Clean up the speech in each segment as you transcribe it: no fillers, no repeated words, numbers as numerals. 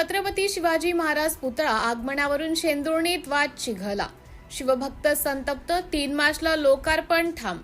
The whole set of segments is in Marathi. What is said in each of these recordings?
छत्रपती शिवाजी महाराज पुतळा आगमनावरून शेंदुर्णीत वाद चिघळला. शिवभक्त संतप्त. 3 मार्चला लोकार्पण ठाम.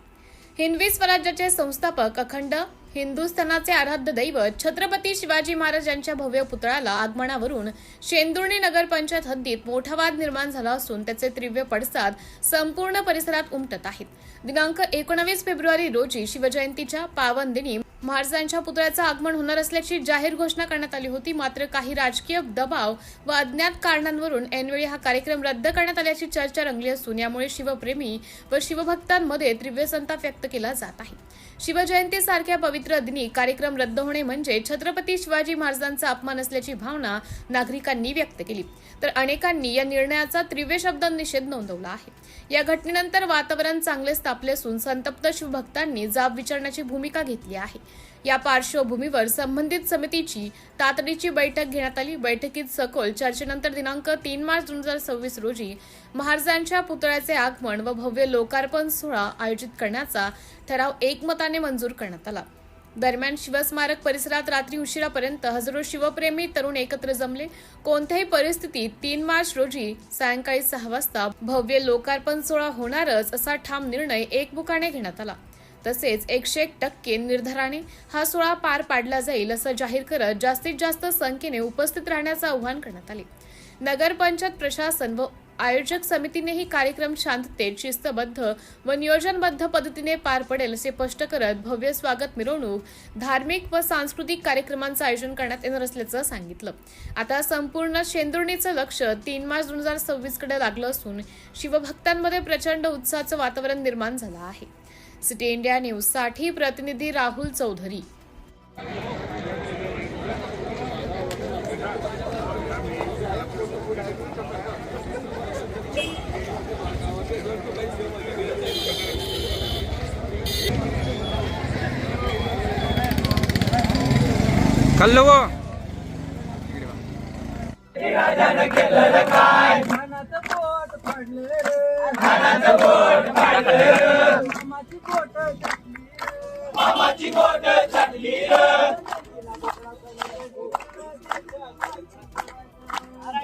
हिंदवी स्वराज्याचे संस्थापक, अखंड हिंदुस्थानाचे आराध्य दैवत छत्रपती शिवाजी महाराज यांच्या भव्य पुतळ्याला आगमनावरून शेंदुर्णी नगरपंचायत हद्दीत मोठा वाद निर्माण झाला असून त्याचे तीव्र पडसाद संपूर्ण परिसरात उमटत आहेत. दिनांक 19 फेब्रुवारी रोजी शिवजयंतीच्या पावन दिनी महाराजांच्या पुतळ्याचं आगमन होणार असल्याची जाहीर घोषणा करण्यात आली होती. मात्र काही राजकीय दबाव व अज्ञात कारणांवरून ऐनवेळी हा कार्यक्रम रद्द करण्यात आल्याची चर्चा रंगली असून यामुळे शिवप्रेमी व शिवभक्तांमध्ये तीव्र संताप व्यक्त केला जात आहे. शिवजयंतीसारख्या पवित्र दिनी कार्यक्रम रद्द होणे म्हणजे छत्रपती शिवाजी महाराजांचा अपमान असल्याची भावना नागरिकांनी व्यक्त केली, तर अनेकांनी या निर्णयाचा तीव्र शब्दांत निषेध नोंदवला आहे. या घटनेनंतर वातावरण चांगलेच तापले असून संतप्त शिवभक्तांनी जाब विचारण्याची भूमिका घेतली आहे. या पार्श्वभूमीवर संबंधित समितीची तातडीची बैठक घेण्यात आली. बैठकीत सखोल चर्चेनंतर दिनांक 3 मार्च 2026 रोजी महाराजांच्या पुतळ्याचे आगमन व भव्य लोकार्पण सोहळा आयोजित करण्याचा ठराव एकमताने मंजूर करण्यात आला. दरम्यान शिवस्मारक परिसरात रात्री उशिरापर्यंत हजारो शिवप्रेमी तरुण एकत्र जमले. कोणत्याही परिस्थितीत 3 मार्च रोजी सायंकाळी 6 वाजता भव्य लोकार्पण सोहळा होणारच असा ठाम निर्णय एकमुखाने घेण्यात आला. तसेच 101% निर्धाराने हा सोहळा पार पाडला जाईल असं जाहीर करत जास्तीत जास्त संख्येने उपस्थित राहण्याचं आवाहन करण्यात आले. नगरपंचायत प्रशासन व आयोजक समितीनेही कार्यक्रम शांततेत, शिस्तबद्ध व नियोजनबद्ध पद्धतीने पार पडेल असे स्पष्ट करत भव्य स्वागत मिरवणूक, धार्मिक व सांस्कृतिक कार्यक्रमांचं आयोजन करण्यात येणार असल्याचं सांगितलं. आता संपूर्ण शेंदुर्णीचं लक्ष 3 मार्च 2026 कडे लागलं असून शिवभक्तांमध्ये प्रचंड उत्साहाचं वातावरण निर्माण झालं आहे. सिटी इंडिया न्यूजसाठी प्रतिनिधी राहुल चौधरी. कल्लव मामाची बोट छाटली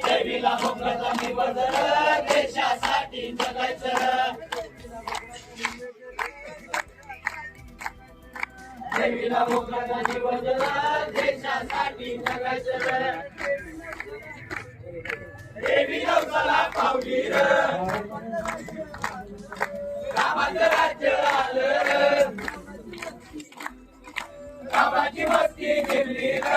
देवीला भोगला निवडलं, देशासाठी जगायचं. देवीला भोगला निवडलं, देशासाठी जगायचं. देवी नवसाला पावली र, रामाचं राज्य आलं, रामाची मस्ती घेतली र.